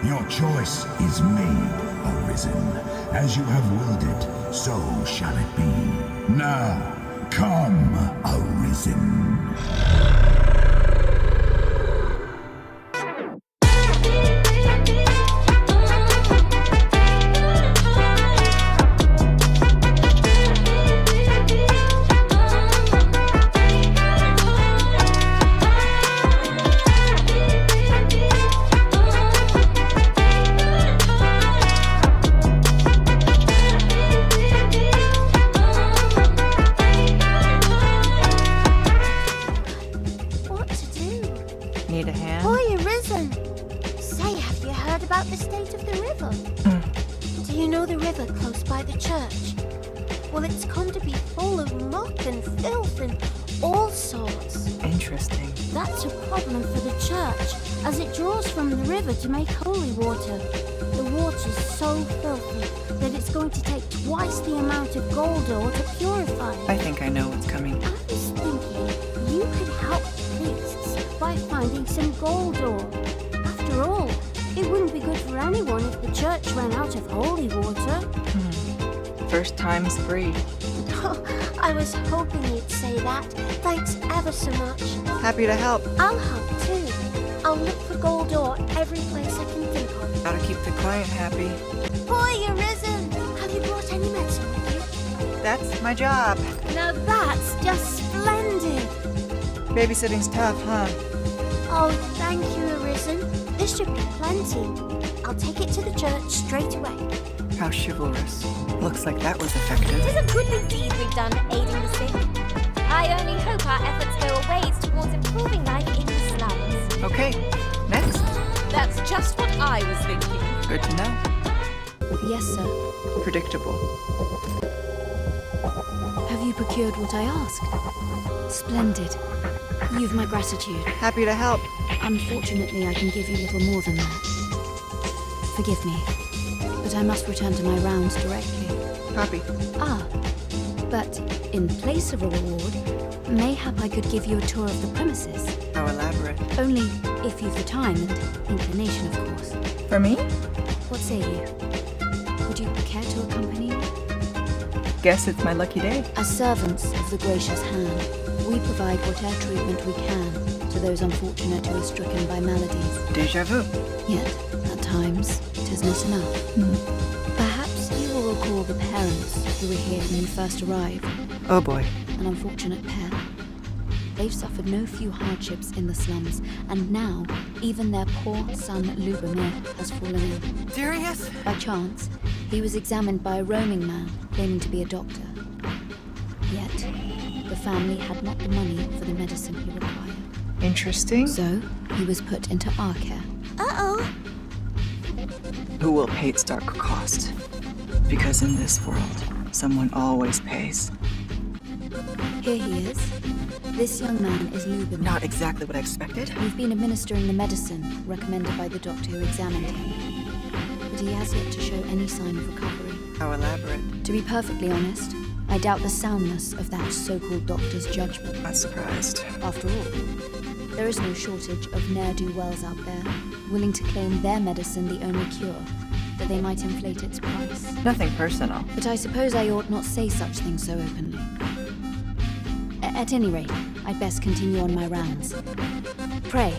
Your choice is made, Arisen. As you have willed it, so shall it be. Now, come, Arisen. Need a hand? Boy, Arisen! Say, have you heard about the state of the river? Do you know the river close by the church? Well, it's come to be full of muck and filth and all sorts. Interesting. That's a problem for the church, as it draws from the river to make holy water. The water's so filthy that it's going to take twice the amount of gold ore to purify it. I think I know what's coming. I was thinking you could help priests by finding some gold ore. After all, it wouldn't be good for anyone if the church ran out of holy water. First time's free. Oh, I was hoping you'd say that. Thanks ever so much. Happy to help. I'll help too. I'll look for gold ore every place I can think of. Gotta keep the client happy. Boy, Arisen! Have you brought any medicine with you? That's my job. Now that's just splendid! Babysitting's tough, huh? Oh, thank you, Arisen. This should be plenty. I'll take it to the church straight away. How chivalrous. Looks like that was effective. It is a goodly deed we've done aiding the sick. I only hope our efforts go a ways towards improving life in the slums. Okay, next. That's just what I was thinking. Good to know. Yes, sir. Predictable. Have you procured what I asked? Splendid. You've my gratitude. Happy to help. Unfortunately, I can give you little more than that. Forgive me, but I must return to my rounds directly. Copy. Ah, but in place of a reward, mayhap I could give you a tour of the premises. How elaborate. Only if you've the time and inclination, of course. For me? What say you? Would you care to accompany me? Guess it's my lucky day. As servants of the gracious hand, we provide whatever treatment we can to those unfortunate who are stricken by maladies. Déjà vu. Yet, at times, 'tis not enough. Perhaps you will recall the parents who were here when you first arrived. Oh boy. An unfortunate pair. They've suffered no few hardships in the slums, and now even their poor son Lubomir has fallen ill. Serious? By chance, he was examined by a roaming man claiming to be a doctor. Yet, the family had not the money for the medicine he required. Interesting. So, he was put into our care. Uh-oh. Who will pay its dark cost? Because in this world, someone always pays. Here he is. This young man is Lubomir. Not exactly what I expected. We've been administering the medicine recommended by the doctor who examined him. But he has yet to show any sign of recovery. How elaborate. To be perfectly honest, I doubt the soundness of that so-called doctor's judgment. Not surprised. After all, there is no shortage of ne'er-do-wells out there, willing to claim their medicine the only cure, that they might inflate its price. Nothing personal. But I suppose I ought not say such things so openly. At any rate, I'd best continue on my rounds. Pray,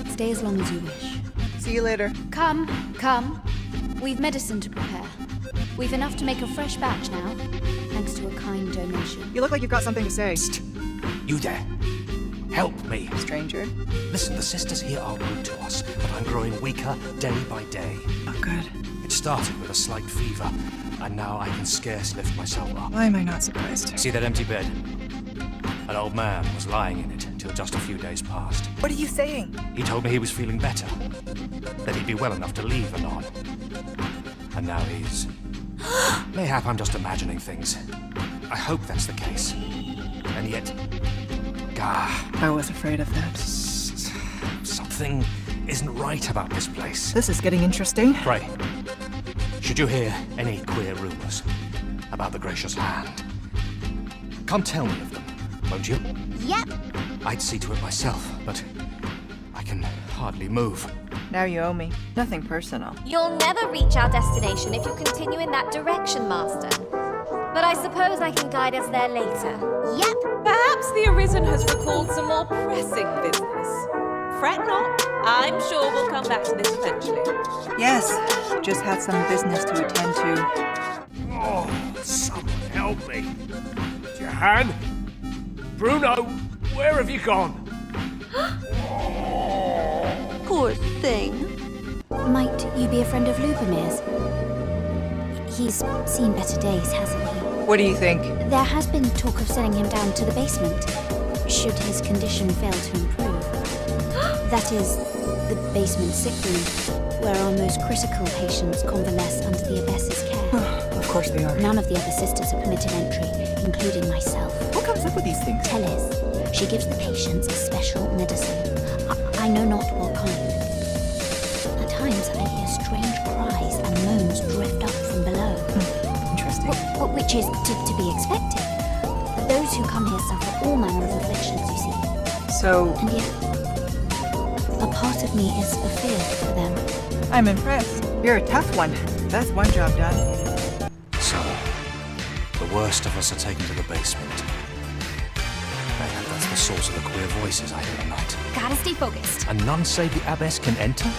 stay as long as you wish. See you later. Come. We've medicine to prepare. We've enough to make a fresh batch now, thanks to a kind donation. You look like you've got something to say. Psst. You there. Help me. Stranger. Listen, the sisters here are good to us, but I'm growing weaker day by day. Not good. It started with a slight fever, and now I can scarce lift myself up. Why am I not surprised? See that empty bed? An old man was lying in it till just a few days past. What are you saying? He told me he was feeling better, that he'd be well enough to leave anon. And now he's... Mayhap I'm just imagining things. I hope that's the case. And yet... Gah. I was afraid of that. Something isn't right about this place. This is getting interesting. Pray, should you hear any queer rumors about the gracious hand, come tell me of them, won't you? Yep. I'd see to it myself, but I can hardly move. Now you owe me. Nothing personal. You'll never reach our destination if you continue in that direction, Master. But I suppose I can guide us there later. Yep. Perhaps the Arisen has recalled some more pressing business. Fret not. I'm sure we'll come back to this eventually. Yes, just had some business to attend to. Oh, someone help me. Jahan? Bruno, where have you gone? Poor thing. Might you be a friend of Lubomir's? He's seen better days, hasn't he? What do you think? There has been talk of sending him down to the basement, should his condition fail to improve. That is, the basement sick room, where our most critical patients convalesce under the Abbess's care. Of course they are. None of the other sisters are permitted entry, including myself. Who comes up with these things? Teles. She gives the patients a special medicine. I know not what kind. At times I hear strange cries and moans drift up from below. Interesting. Which is to be expected. Those who come here suffer all manner of afflictions, you see. So, And yet, a part of me is afeard for them. I'm impressed. You're a tough one. That's one job done. So, the worst of us are taken to the basement. Mayhap that's the source of the queer voices I hear at night. Gotta stay focused. And none say the Abbess can enter?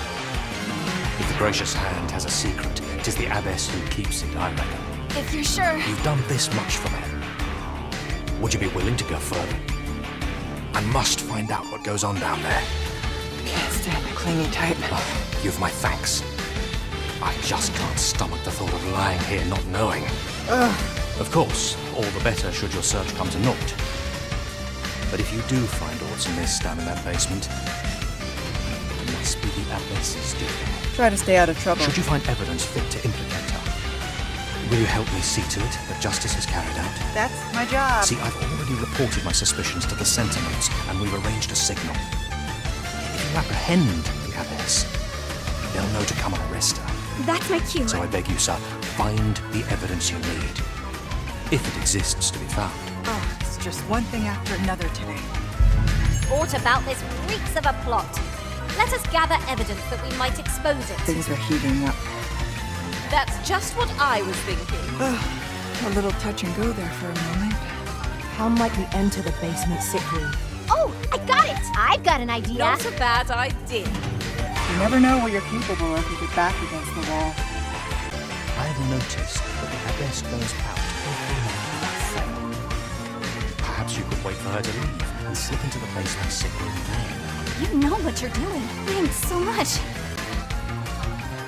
If the gracious hand has a secret, it is the Abbess who keeps it, I reckon. If you're sure. You've done this much for me. Would you be willing to go further? I must find out what goes on down there. Can't stand the clingy type. You've my thanks. I just can't stomach the thought of lying here not knowing. Of course, all the better should your search come to naught. But if you do find aught amiss down in that basement, it must be the Abbess's doing. Try to stay out of trouble. Should you find evidence fit to implicate her, will you help me see to it that justice is carried out? That's my job. See, I've already reported my suspicions to the Sentinels, and we've arranged a signal. If you apprehend the Abbess, they'll know to come and arrest her. That's my cue. So I beg you, sir, find the evidence you need. If it exists to be found. Oh, it's just one thing after another today. Aught about this reeks of a plot. Let us gather evidence that we might expose it. Things are heating up. That's just what I was thinking. A little touch and go there for a moment. How might we enter the basement sick room? Oh, I got it! I've got an idea. Not a bad idea. You never know what you're capable of with your back against the wall. I have noticed that the Abbess goes out every night without fail. Perhaps you could wait for her to leave and slip into the basement sick room then. You know what you're doing. Thanks so much.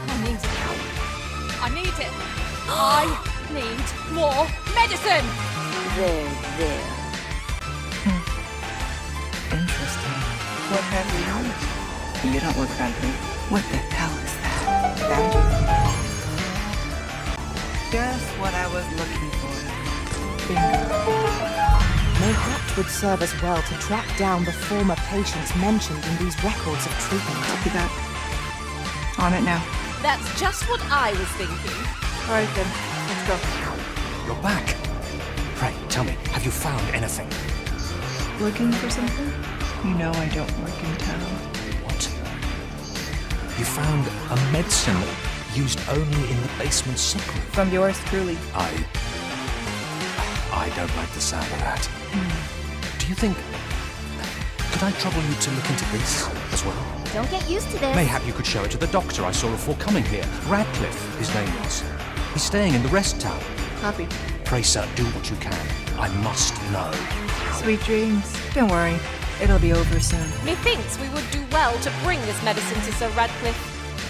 I need it now. I need it. I need more medicine. There. Interesting. What have you used? You don't look friendly. What the hell is that? Just what I was looking for. Bingo. Mayhap would serve as well to track down the former patients mentioned in these records of treatment. Copy that. On it now. That's just what I was thinking. All right then, let's go. You're back. Pray, tell me, have you found anything? Looking for something? You know I don't work in town. What? You found a medicine used only in the basement sick room? From yours truly. I don't like the sound of that. Do you think... Could I trouble you to look into this as well? Don't get used to this. Mayhap you could show it to the doctor I saw before coming here. Radcliffe, his name was. He's staying in the rest tower. Copy. Pray, sir, do what you can. I must know. Sweet dreams. Don't worry. It'll be over soon. Methinks we would do well to bring this medicine to Sir Radcliffe,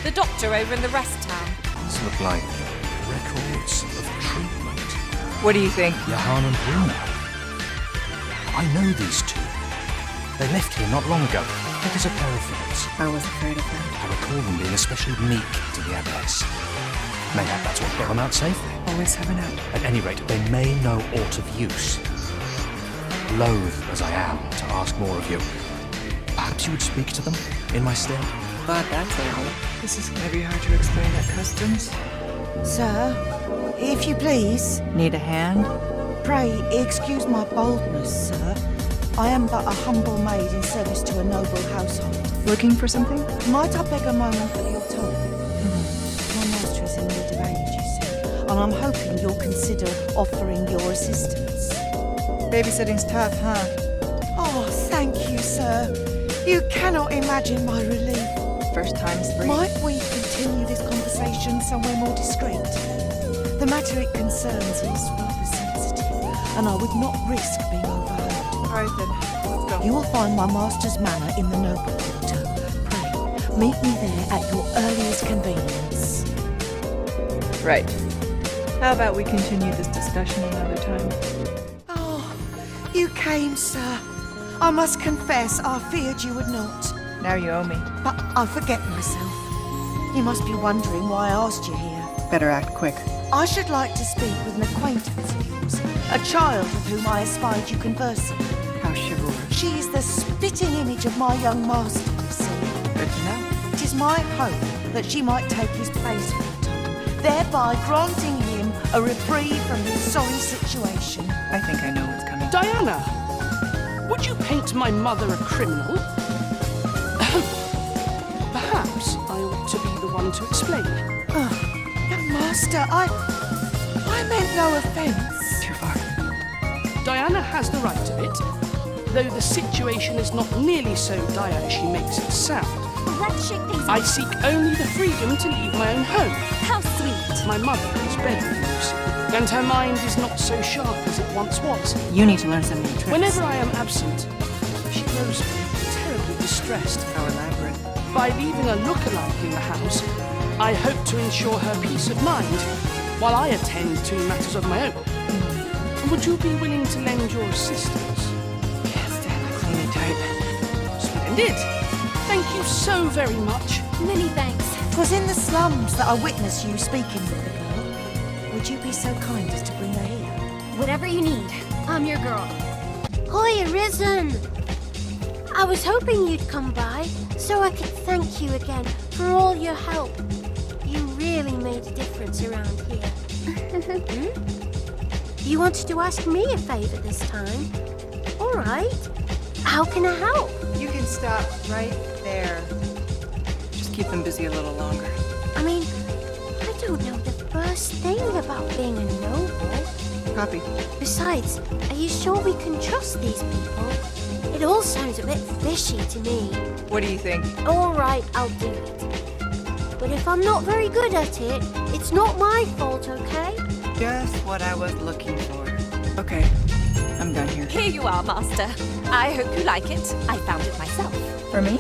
the doctor over in the rest town. These look like records of treatment. What do you think? Jahan and Bruno. I know these two. They left here not long ago. That is a pair of friends. I was afraid of them. I recall them being especially meek to the Abbess. Mayhap that's what got them out safely. Always have an out. At any rate, they may know aught of use. Loath as I am to ask more of you, perhaps you would speak to them in my stead? But that's all. This is gonna be hard to explain at customs. Sir, if you please, Need a hand? pray excuse my boldness, sir. I am but a humble maid in service to a noble household. Looking for something? Might I beg a moment of your time? My master is in need of aid, you see, and I'm hoping you'll consider offering your assistance. Babysitting's tough, huh? Oh, thank you, sir. You cannot imagine my relief. First time's free. Might we continue this conversation somewhere more discreet? The matter it concerns is rather sensitive, and I would not risk being overheard. All right then, let's go. You will find my master's manor in the noble quarter. Pray, meet me there at your earliest convenience. Right. How about we continue this discussion another time? Oh, you came, sir. I must confess, I feared you would not. Now you owe me. But I forget myself. You must be wondering why I asked you here. Better act quick. I should like to speak with an acquaintance of yours, a child with whom I espied you conversing. How chivalrous. She is the spitting image of my young master, you see. Good to know. It is my hope that she might take his place for a time, thereby granting him a reprieve from his sorry situation. I think I know what's coming. Diana, would you paint my mother a criminal? Perhaps I ought to be the one to explain. Young master, I meant no offence. Too far. Diana has the right of it, though the situation is not nearly so dire as she makes it sound. Let's shake things I up. seek only the freedom to leave my own home. How sweet. My mother is bedridden, you see, and her mind is not so sharp as it once was. You need to learn some new tricks. Whenever I am absent, she grows terribly distressed. How elaborate. By leaving a look-alike in the house, I hope to ensure her peace of mind while I attend to matters of my own. Would you be willing to lend your assistance? Can't stand the cleaning type. Splendid! Thank you so very much. Many thanks. 'Twas in the slums that I witnessed you speaking with the girl. Would you be so kind as to bring her here? Whatever you need. I'm your girl. Hi, Arisen! I was hoping you'd come by so I could thank you again for all your help. You really made a difference around here. You wanted to ask me a favor this time? All right. How can I help? You can stop right there. Just keep them busy a little longer. I mean, I don't know the first thing about being a noble. Copy. Besides, are you sure we can trust these people? It all sounds a bit fishy to me. What do you think? All right, I'll do it. But if I'm not very good at it, it's not my fault, okay? Just what I was looking for. Okay, I'm done here. Here you are, Master. I hope you like it. I found it myself. For me?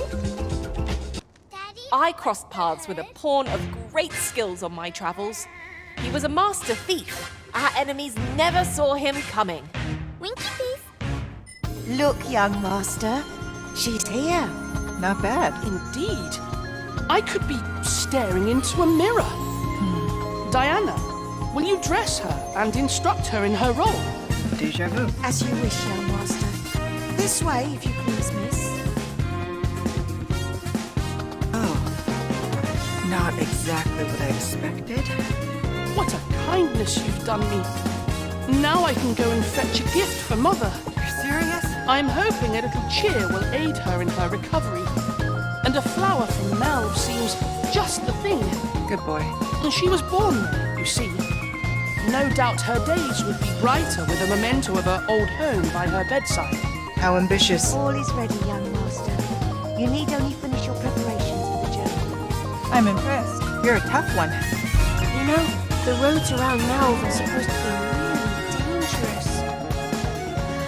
I crossed paths with a pawn of great skills on my travels. He was a master thief. Our enemies never saw him coming. Winky thief. Look, young master, she's here. Not bad. Indeed. I could be staring into a mirror. Diana, will you dress her and instruct her in her role? Deja vu. As you wish, young master. This way, if you please, miss. Oh, not exactly what I expected. What a kindness you've done me. Now I can go and fetch a gift for Mother. You're serious? I'm hoping a little cheer will aid her in her recovery. And a flower from Melv seems just the thing. Good boy. And she was born there, you see. No doubt her days would be brighter with a memento of her old home by her bedside. How ambitious. All is ready, young master. You need only finish your preparations for the journey. I'm impressed. You're a tough one. You know, the roads around Melv are supposed to be really dangerous.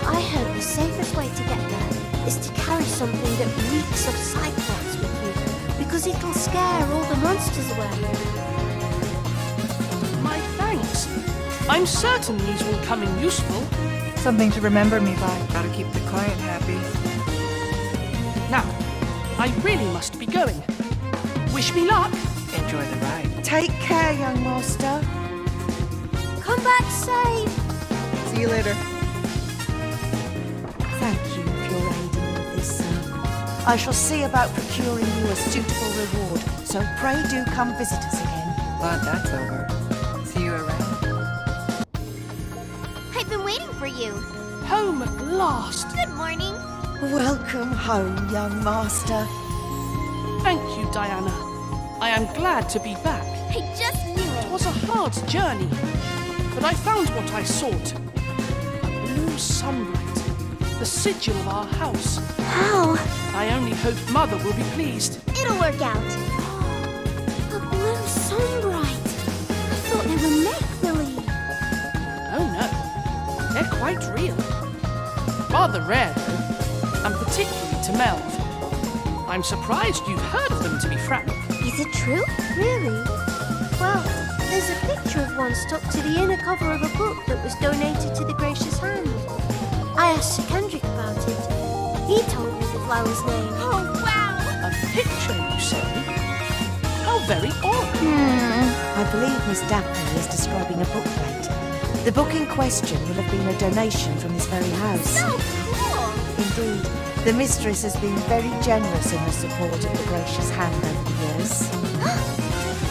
I heard the safest way to get there is to carry something that reeks of sidequests with you, because it'll scare all the monsters away. My thanks. I'm certain these will come in useful. Something to remember me by. Gotta keep the client happy. Now, I really must be going. Wish me luck. Enjoy the ride. Take care, young master. Come back safe! See you later. Thank you for your aid in all this, sir. I shall see about procuring you a suitable reward, so pray do come visit us again. Glad that's over. See you around. I've been waiting for you. Home at last. Good morning. Welcome home, young master. Thank you, Diana. I am glad to be back. I just knew It it. was a hard journey, but I found what I sought. A blue sunlight, the sigil of our house. Wow, I only hope Mother will be pleased. It'll work out. a blue sunbright. I thought they were make-believe. Oh no, they're quite real. Rather rare, though, and particularly to Melv. I'm surprised you've heard of them, to be frank. Is it true? Really? Well, there's a picture of one stuck to the inner cover of a book that was donated to the Gracious Hand. I asked Sir Kendrick about it. He told me the flower's name. Oh, wow. A picture, you say? How very odd. I believe Miss Daphne is describing a booklet. The book in question will have been a donation from this very house. So cool. Indeed, the mistress has been very generous in her support of the Gracious Hand over the years.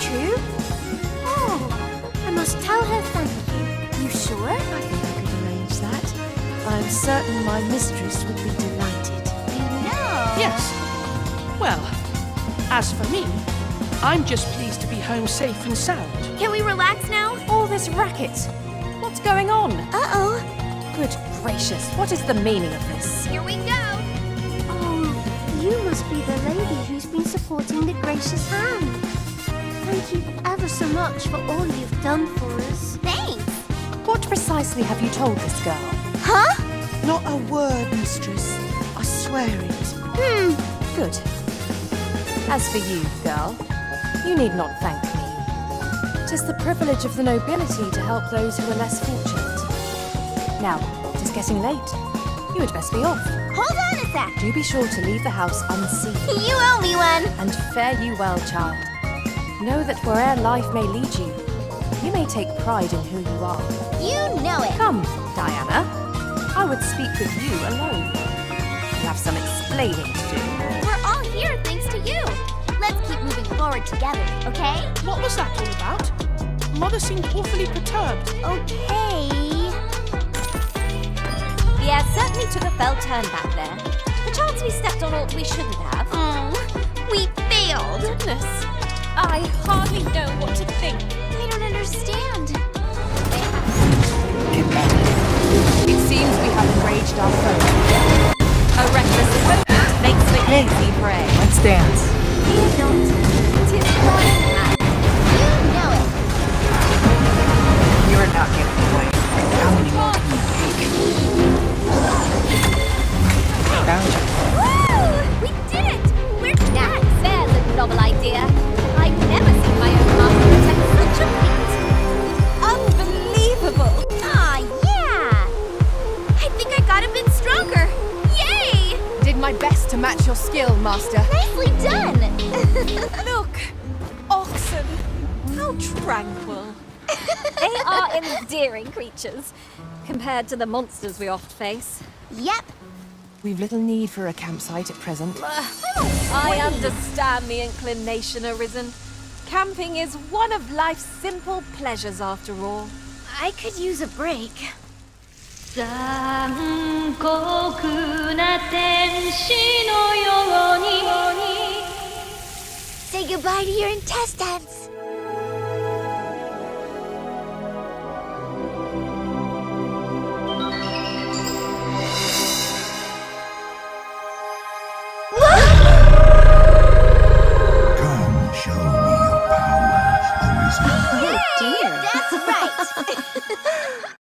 True? Oh, I must tell her thank you. You sure? I think I could arrange that. I'm certain my mistress would be delighted. No. Yes. Well, as for me, I'm just pleased to be home safe and sound. Can we relax now? All this racket. What's going on? Uh-oh. Good gracious, what is the meaning of this? Here we go. Oh, you must be the lady who's been supporting the Gracious Hand. Thank you ever so much for all you've done for us. Thanks. What precisely have you told this girl? Huh? Not a word, mistress. I swear it. Good. As for you, girl, you need not thank me. 'Tis the privilege of the nobility to help those who are less fortunate. Now, 'tis getting late. You had best be off. Hold on a sec. Do be sure to leave the house unseen. You owe me one. And fare you well, child. Know that where'er life may lead you, you may take pride in who you are. You know it. Come, Diana. I would speak with you alone. You have some explaining to do. We're all here thanks to you. Let's keep moving forward together, okay? What was that all about? Mother seemed awfully perturbed. Okay. The air certainly took a fell turn back there. Perchance we stepped on aught we shouldn't have. We failed. Goodness, I hardly know what to think. I don't understand. It seems we have enraged our foe. A reckless opponent makes for easy prey. Let's dance. Fear not. 'Tis running at. You know it. You're not getting away. How many more can you take? Found you. Woo! We did it! We're back! There's a novel idea. I've never seen my own master attempt such a feat. Unbelievable! Ah, yeah! I think I got a bit stronger. Yay! Did my best to match your skill, master. Nicely done! Look, oxen, how tranquil. They are endearing creatures compared to the monsters we oft face. Yep. We've little need for a campsite at present. I understand the inclination arisen. Camping is one of life's simple pleasures after all. I could use a break. Say goodbye to your intestines.